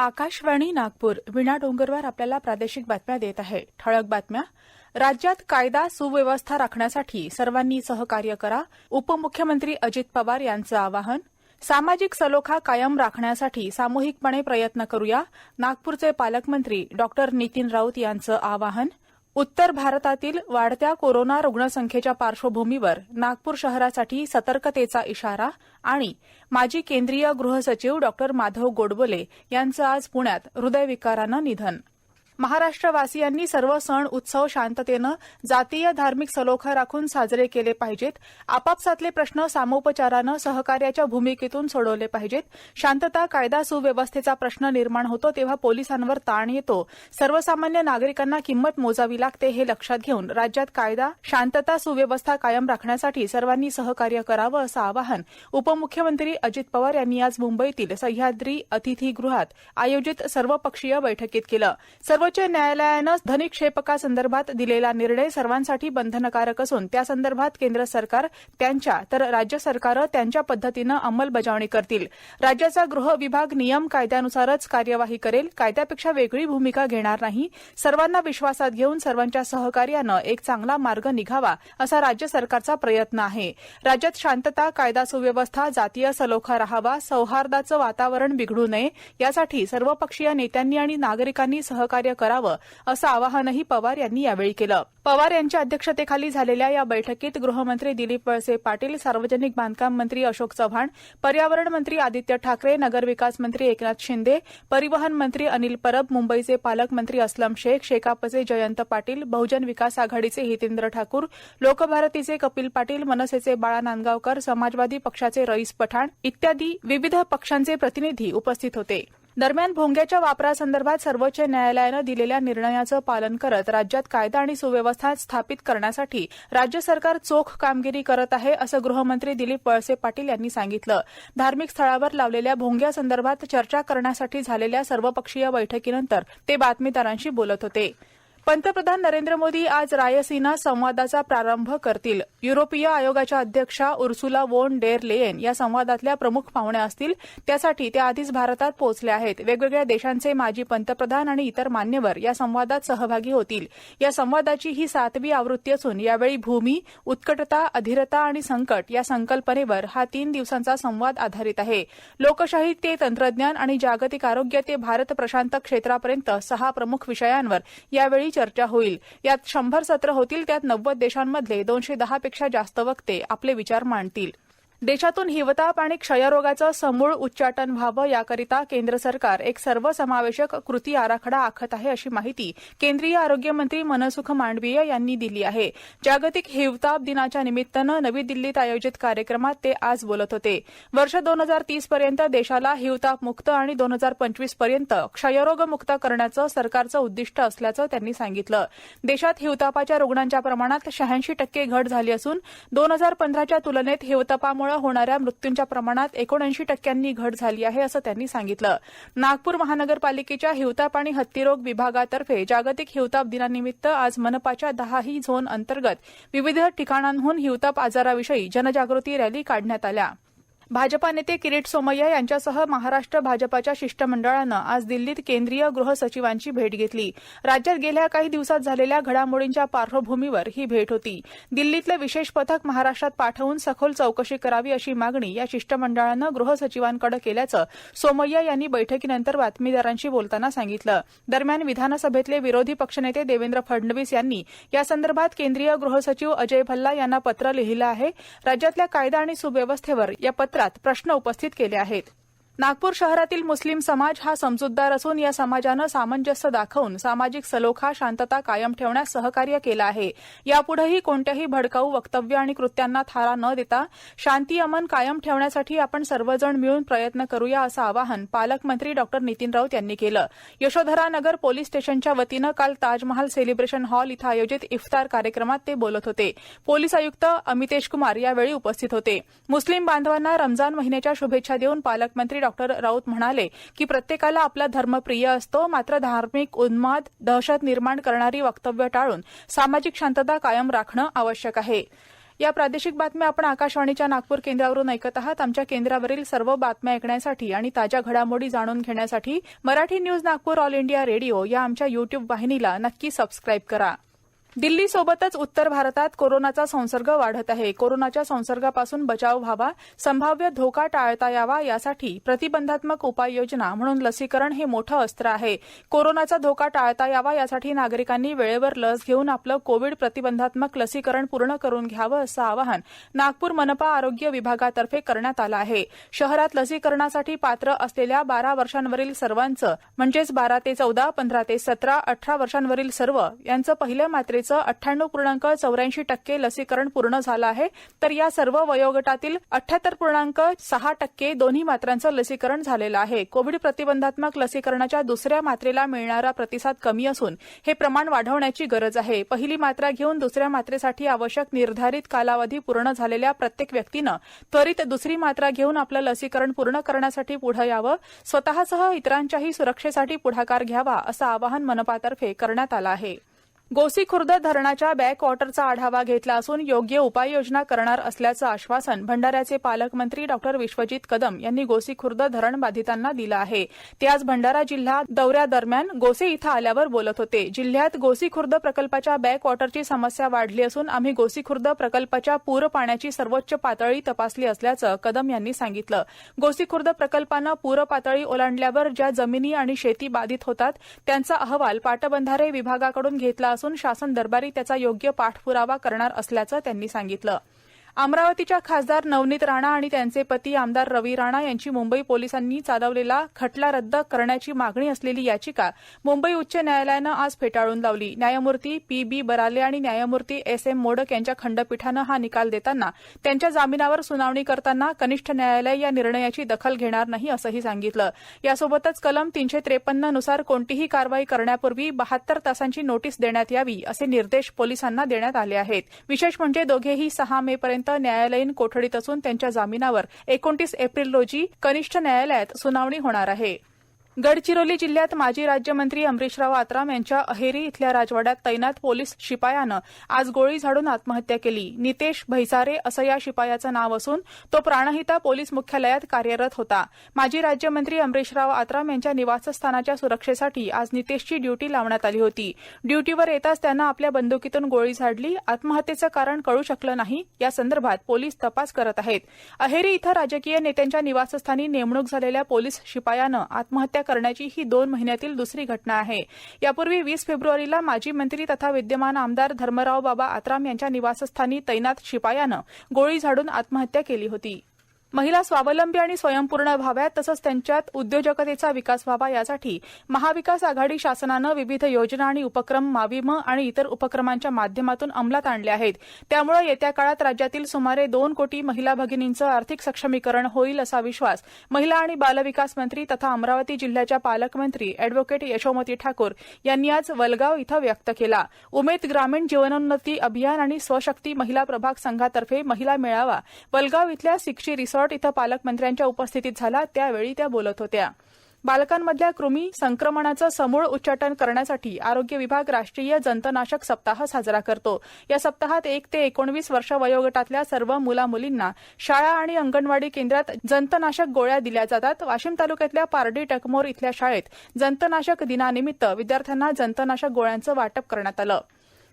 आकाशवाणी नागपूर वीणा डोंगरवार आपल्याला प्रादेशिक बातम्या देत आहे. ठळक बातम्या. राज्यात कायदा सुव्यवस्था राखण्यासाठी सर्वांनी सहकार्य करा. उपमुख्यमंत्री अजित पवार यांचं आवाहन. सामाजिक सलोखा कायम राखण्यासाठी सामूहिकपणे प्रयत्न करूया. नागपूरचे पालकमंत्री डॉ. नितीन राऊत यांचं आवाहन. उत्तर भारतातील वाढत्या कोरोना रुग्णसंख्येच्या पार्श्वभूमीवर नागपूर शहरासाठी सतर्कतेचा इशारा. आणि माजी केंद्रीय गृहसचिव डॉ. माधव गोडबोले यांचं आज पुण्यात हृदयविकारानं निधन. महाराष्ट्रवासियांनी सर्व सण उत्सव शांततेनं जातीय धार्मिक सलोखा राखून साजरे केले पाहिजेत. आपापसातले प्रश्न सामोपचारानं सहकार्याच्या भूमिकेतून सोडवले पाहिजेत. शांतता कायदा सुव्यवस्थेचा प्रश्न निर्माण होतो तेव्हा पोलिसांवर ताण येतो. सर्वसामान्य नागरिकांना किंमत मोजावी लागते हे लक्षात घेऊन राज्यात कायदा शांतता सुव्यवस्था कायम राखण्यासाठी सर्वांनी सहकार्य करावं असं आवाहन उपमुख्यमंत्री अजित पवार यांनी आज मुंबईतील सह्याद्री अतिथीगृहात आयोजित सर्वपक्षीय बैठकीत केलं. सर्वोच्च न्यायालयानं धनिक्षेपकासंदर्भात दिलेला निर्णय सर्वांसाठी बंधनकारक असून त्यासंदर्भात केंद्र सरकार त्यांच्या तर राज्य सरकारं त्यांच्या पद्धतीनं अंमलबजावणी करतील. राज्याचा गृह विभाग नियम कायद्यानुसारच कार्यवाही करेल. कायद्यापेक्षा वेगळी भूमिका घेणार नाही. सर्वांना विश्वासात घेऊन सर्वांच्या सहकार्यानं एक चांगला मार्ग निघावा असा राज्य सरकारचा प्रयत्न आहे. राज्यात शांतता कायदा सुव्यवस्था जातीय सलोखा राहावा. सौहार्दाचं वातावरण बिघडू नये यासाठी सर्वपक्षीय नेत्यांनी आणि नागरिकांनी सहकार्य करावं असं आवाहनही पवार यांनी यावेळी केलं. पवार यांच्या अध्यक्षतेखाली झालेल्या या बैठकीत गृहमंत्री दिलीप वळसे पाटील, सार्वजनिक बांधकाम मंत्री अशोक चव्हाण, पर्यावरण मंत्री आदित्य ठाकरे, नगरविकास मंत्री एकनाथ शिंदे, परिवहन मंत्री अनिल परब, मुंबईचे पालकमंत्री अस्लम शेख, शेकापचे जयंत पाटील, बहुजन विकास आघाडीचे हितेंद्र ठाकूर, लोकभारतीचे कपिल पाटील, मनसेचे बाळा नांदगावकर, समाजवादी पक्षाचे रईस पठाण इत्यादी विविध पक्षांचे प्रतिनिधी उपस्थित होते. दरम्यान भोंग्याच्या वापरासंदर्भात सर्वोच्च न्यायालयानं दिलेल्या निर्णयाचं पालन करत राज्यात कायदा आणि सुव्यवस्था स्थापित करण्यासाठी राज्य सरकार चोख कामगिरी करत आहे असं गृहमंत्री दिलीप वळसे पाटील यांनी सांगितलं. धार्मिक स्थळावर लावलेल्या भोंग्यासंदर्भात चर्चा करण्यासाठी झालेल्या सर्वपक्षीय बैठकीनंतर ते बातमीदारांशी बोलत होते. पंतप्रधान नरेंद्र मोदी आज रायसीना संवादाचा प्रारंभ करतील. युरोपीय आयोगाच्या अध्यक्षा उर्सुला वोन डेर लेयन या संवादातल्या प्रमुख पाहुण्या असतील. त्यासाठी त्या आधीच भारतात पोहोचल्या आहेत. वेगवेगळ्या देशांचे माजी पंतप्रधान आणि इतर मान्यवर या संवादात सहभागी होतील. या संवादाची ही 7वी आवृत्ती असून यावेळी भूमी, उत्कटता, अधीरता आणि संकट या संकल्पनेवर हा 3 दिवसांचा संवाद आधारित आहे. लोकशाही ते तंत्रज्ञान आणि जागतिक आरोग्य ते भारत प्रशांत क्षेत्रापर्यंत 6 प्रमुख विषयांवर यावेळी चर्चा होईल. यात 100 सत्र होतील. त्यात 90 देशांमधले 210 पेक्षा जास्त वक्ते आपले विचार मांडतील. देशातून हिवताप आणि क्षयरोगाचं समूळ उच्चाटन व्हावं याकरिता केंद्र सरकार एक सर्वसमावेशक कृती आराखडा आखत आहे अशी माहिती केंद्रीय आरोग्य मंत्री मनसुख मांडवीय यांनी दिली आहे. जागतिक हिवताप दिनाच्या निमित्तानं नवी दिल्लीत आयोजित कार्यक्रमात ते आज बोलत होते. वर्ष 2030 पर्यंत देशाला हिवताप मुक्त आणि 2025 पर्यंत क्षयरोग मुक्त करण्याचं सरकारचं उद्दिष्ट असल्याचं त्यांनी सांगितलं. देशात हिवतापाच्या रुग्णांच्या प्रमाणात 86% घट झाली असून 2015च्या तुलनेत हिवतापामुळे होणाऱ्या मृत्यूंच्या प्रमाणात 79% घट झाली आहे असं त्यांनी सांगितलं. नागपूर महानगरपालिकेच्या हिवताप आणि हत्तीरोग विभागातर्फे जागतिक हिवताप दिनानिमित्त आज मनपाच्या 10ही झोन अंतर्गत विविध ठिकाणांहून हिवताप आजाराविषयी जनजागृती रॅली काढण्यात आल्या. भाजपा नेते किरीट सोमय्या यांच्यासह महाराष्ट्र भाजपाच्या शिष्टमंडळानं आज दिल्लीत केंद्रीय गृह सचिवांची भेट घेतली. राज्यात गेल्या काही दिवसात झालेल्या घडामोडींच्या पार्श्वभूमीवर ही भेट होती. दिल्लीतलं विशेष पथक महाराष्ट्रात पाठवून सखोल चौकशी करावी अशी मागणी या शिष्टमंडळानं गृह सचिवांकडे केल्याचं सोमय्या यांनी बैठकीनंतर बातमीदारांशी बोलताना सांगितलं. दरम्यान विधानसभेतले विरोधी पक्षनेते देवेंद्र फडणवीस यांनी यासंदर्भात केंद्रीय गृह सचिव अजय भल्ला यांना पत्र लिहिलं आहे. राज्यातल्या कायदा आणि सुव्यवस्थेवर या पत्रात प्रश्न उपस्थित केले आहेत. नागपूर शहरातील मुस्लिम समाज हा समजूतदार असून या समाजानं सामंजस्य दाखवून सामाजिक सलोखा शांतता कायम ठेवण्यास सहकार्य केलं आहे. यापुढेही कोणत्याही भडकाऊ वक्तव्य आणि कृत्यांना थारा न देता शांती अमन कायम ठेवण्यासाठी आपण सर्वजण मिळून प्रयत्न करूया असं आवाहन पालकमंत्री डॉ. नितीन राऊत यांनी केलं. यशोधरा नगर पोलीस स्टेशनच्या वतीनं काल ताजमहाल सेलिब्रेशन हॉल इथं आयोजित इफ्तार कार्यक्रमात ते बोलत होते. पोलीस आयुक्त अमितेश कुमार यावेळी उपस्थित होते. मुस्लिम बांधवांना रमजान महिन्याच्या शुभेच्छा देऊन पालकमंत्री डॉ. राऊत म्हणाले की प्रत्येकाला आपला धर्म प्रिय असतो, मात्र धार्मिक उन्माद, दहशत निर्माण करणारी वक्तव्य टाळून सामाजिक शांतता कायम राखणं आवश्यक आहे. या प्रादेशिक बातम्या आपण आकाशवाणीच्या नागपूर केंद्रावरून ऐकत आहात. आमच्या केंद्रावरील सर्व बातम्या ऐकण्यासाठी आणि ताज्या घडामोडी जाणून घेण्यासाठी Marathi news Nagpur all India radio या आमच्या यूट्यूब वाहिनीला नक्की सबस्क्राईब करा. दिल्लीसोबतच उत्तर भारतात कोरोनाचा संसर्ग वाढत आहे. कोरोनाच्या संसर्गापासून बचाव व्हावा, संभाव्य धोका टाळता यावा यासाठी प्रतिबंधात्मक उपाययोजना म्हणून लसीकरण हे मोठं अस्त्र आहे. कोरोनाचा धोका टाळता यावा यासाठी नागरिकांनी वेळेवर लस घेऊन आपलं कोविड प्रतिबंधात्मक लसीकरण पूर्ण करून घ्यावं असं आवाहन नागपूर मनपा आरोग्य विभागातर्फे करण्यात आलं आहे. शहरात लसीकरणासाठी पात्र असलेल्या 12 वर्षांवरील सर्वांचं म्हणजेच 12 ते 14, 15 ते 17, 18 वर्षांवरील सर्व यांचं पहिल्या मात्रेचं 98.84% लसीकरण पूर्ण झालं आहे. तर या सर्व वयोगटातील 78.6% दोन्ही मात्रांचं लसीकरण झालेलं आहे. कोविड प्रतिबंधात्मक लसीकरणाच्या दुसऱ्या मात्रेला मिळणारा प्रतिसाद कमी असून हे प्रमाण वाढवण्याची गरज आहे. पहिली मात्रा घेऊन दुसऱ्या मात्रेसाठी आवश्यक निर्धारित कालावधी पूर्ण झालेल्या प्रत्येक व्यक्तीनं त्वरित दुसरी मात्रा घेऊन आपलं लसीकरण पूर्ण करण्यासाठी पुढे यावं, स्वतःसह इतरांच्याही सुरक्षेसाठी पुढाकार घ्यावा असं आवाहन मनपातर्फे करण्यात आलं आहे. गोसीखुर्द धरणाच्या बॅकवॉटरचा आढावा घेतला असून योग्य उपाययोजना करणार असल्याचं आश्वासन भंडाऱ्याचे पालकमंत्री डॉ. विश्वजित कदम यांनी गोसीखुर्द धरण बाधितांना दिलं आहे. ते आज भंडारा जिल्हा दौऱ्यादरम्यान गोसे इथं आल्यावर बोलत होते. जिल्ह्यात गोसीखुर्द प्रकल्पाच्या बॅकवॉटरची समस्या वाढली असून आम्ही गोसीखुर्द प्रकल्पाच्या पूर पाण्याची सर्वोच्च पातळी तपासली असल्याचं कदम यांनी सांगितलं. गोसीखुर्द प्रकल्पानं पूर पातळी ओलांडल्यावर ज्या जमिनी आणि शेती बाधित होतात त्यांचा अहवाल पाटबंधारे विभागाकडून घेतला असून शासन दरबारी त्याचा योग्य पाठपुरावा करणार असल्याचं त्यांनी सांगितलं. अमरावतीच्या खासदार नवनीत राणा आणि त्यांचे पती आमदार रवी राणा यांची मुंबई पोलिसांनी चालवलेला खटला रद्द करण्याची मागणी असलेली याचिका मुंबई उच्च न्यायालयानं आज फेटाळून लावली. न्यायमूर्ती पी.बी. बराले आणि न्यायमूर्ती एस.एम. मोडक यांच्या खंडपीठानं हा निकाल देताना त्यांच्या जामिनावर सुनावणी करताना कनिष्ठ न्यायालय या निर्णयाची दखल घेणार नाही असंही सांगितलं. यासोबतच कलम 353 नुसार कोणतीही कारवाई करण्यापूर्वी 72 तासांची नोटीस देण्यात यावी असे निर्देश पोलिसांना देण्यात आले आहेत. विशेष म्हणजे दोघेही 6 मे पर्यंत न्यायालयीन कोठडीत असून त्यांच्या जामिनावर 29 एप्रिल रोजी कनिष्ठ न्यायालयात सुनावणी होणार आहे. गडचिरोली जिल्ह्यात माजी राज्यमंत्री अमरीशराव आत्राम यांच्या अहेरी इथल्या राजवाड्यात तैनात पोलीस शिपायानं आज गोळी झाडून आत्महत्या केली. नितेश भैसारे असं या शिपायाचं नाव असून तो प्राणहिता पोलीस मुख्यालयात कार्यरत होता. माजी राज्यमंत्री अमरीशराव आत्राम यांच्या निवासस्थानाच्या सुरक्षेसाठी आज नितेशची ड्युटी लावण्यात आली होती. ड्युटीवर येताच त्यानं आपल्या बंदुकीतून गोळी झाडली. आत्महत्येचं कारण कळू शकलं नाही. या संदर्भात पोलीस तपास करत आहेत. अहेरी इथं राजकीय नेत्यांच्या निवासस्थानी नेमणूक झालेल्या पोलीस शिपायानं आत्महत्या करण्याची ही 2 महिन्यातील दुसरी घटना आहे. यापूर्वी 20 फेब्रुवारीला माजी मंत्री तथा विद्यमान आमदार धर्मराव बाबा आत्राम यांच्या निवासस्थानी तैनात शिपायानं गोळी झाडून आत्महत्या केली होती. महिला स्वावलंबी आणि स्वयंपूर्ण व्हाव्यात तसंच त्यांच्यात उद्योजकतेचा विकास व्हावा यासाठी महाविकास आघाडी शासनानं विविध योजना आणि उपक्रम माविम आणि इतर उपक्रमांच्या माध्यमातून अंमलात आणले आहेत. त्यामुळे येत्या काळात राज्यातील सुमारे 2 कोटी महिला भगिनींचं आर्थिक सक्षमीकरण होईल असा विश्वास महिला आणि बालविकास मंत्री तथा अमरावती जिल्ह्याच्या पालकमंत्री अॅडव्होकेट यशोमती ठाकूर यांनी आज वलगाव इथं व्यक्त केला. उमेद ग्रामीण जीवनोन्नती अभियान आणि स्वशक्ती महिला प्रभाग संघातर्फे महिला मेळावा वलगाव इथल्या सिक्शी रिसॉर्ट इथं पालकमंत्र्यांच्या उपस्थितीत झाला. त्यावेळी त्या बोलत होत्या. बालकांमधल्या कृमी संक्रमणाचं समूळ उच्चाटन करण्यासाठी आरोग्य विभाग राष्ट्रीय जंतनाशक सप्ताह साजरा करतो. या सप्ताहात 1 ते 19 वर्ष वयोगटातल्या सर्व मुला-मुलींना शाळा आणि अंगणवाडी केंद्रात जंतनाशक गोळ्या दिल्या जातात. वाशिम तालुक्यातल्या पारडी टकमोर इथल्या शाळेत जंतनाशक दिनानिमित्त विद्यार्थ्यांना जंतनाशक गोळ्यांचं वाटप करण्यात आलं.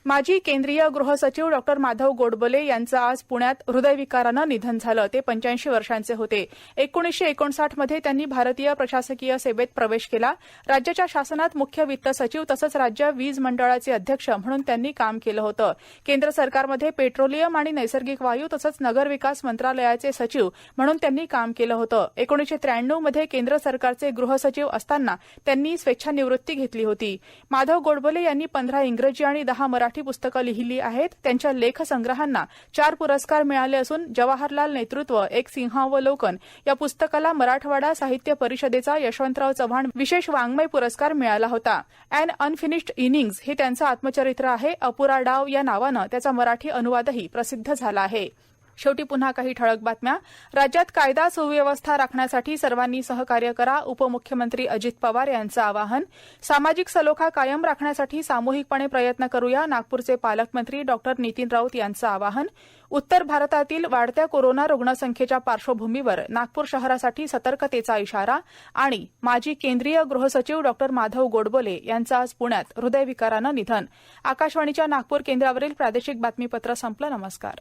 माजी केंद्रीय गृहसचिव डॉ. माधव गोडबोले यांचं आज पुण्यात हृदयविकारानं निधन झालं. ते 85 वर्षांचे होते. 1959 मध्ये त्यांनी भारतीय प्रशासकीय सेवेत प्रवेश केला. राज्याच्या शासनात मुख्य वित्त सचिव तसंच राज्य वीज मंडळाचे अध्यक्ष म्हणून त्यांनी काम केलं होतं. केंद्र सरकारमध्ये पेट्रोलियम आणि नैसर्गिक वायू तसंच नगरविकास मंत्रालयाचे सचिव म्हणून त्यांनी काम केलं होतं. 1993 मध्ये केंद्र सरकारचे गृहसचिव असताना त्यांनी स्वेच्छानिवृत्ती घेतली होती. माधव गोडबोले यांनी 15 इंग्रजी आणि 10 मराठी पुस्तकं लिहिली आहेत. त्यांच्या लेखसंग्रहांना 4 पुरस्कार मिळाले असून जवाहरलाल नेतृत्व एक सिंहावलोकन या पुस्तकाला मराठवाडा साहित्य परिषदेचा यशवंतराव चव्हाण विशेष वाङ्मय पुरस्कार मिळाला होता. ॲन अनफिनिश्ड इनिंग्ज हे त्यांचं आत्मचरित्र आहे. अपुरा डाव या नावानं त्याचा मराठी अनुवादही प्रसिद्ध झाला आहे. शेवटी पुन्हा काही ठळक बातम्या. राज्यात कायदा सुव्यवस्था राखण्यासाठी सर्वांनी सहकार्य करा. उपमुख्यमंत्री अजित पवार यांचं आवाहन. सामाजिक सलोखा कायम राखण्यासाठी सामूहिकपणे प्रयत्न करूया. नागपूरचे पालकमंत्री डॉ. नितीन राऊत यांचं आवाहन. उत्तर भारतातील वाढत्या कोरोना रुग्णसंख्येच्या पार्श्वभूमीवर नागपूर शहरासाठी सतर्कतेचा इशारा. आणि माजी केंद्रीय गृहसचिव डॉ. माधव गोडबोले यांचं आज पुण्यात हृदयविकारानं निधन. आकाशवाणीच्या नागपूर केंद्रावरील प्रादेशिक बातमीपत्र संपलं. नमस्कार.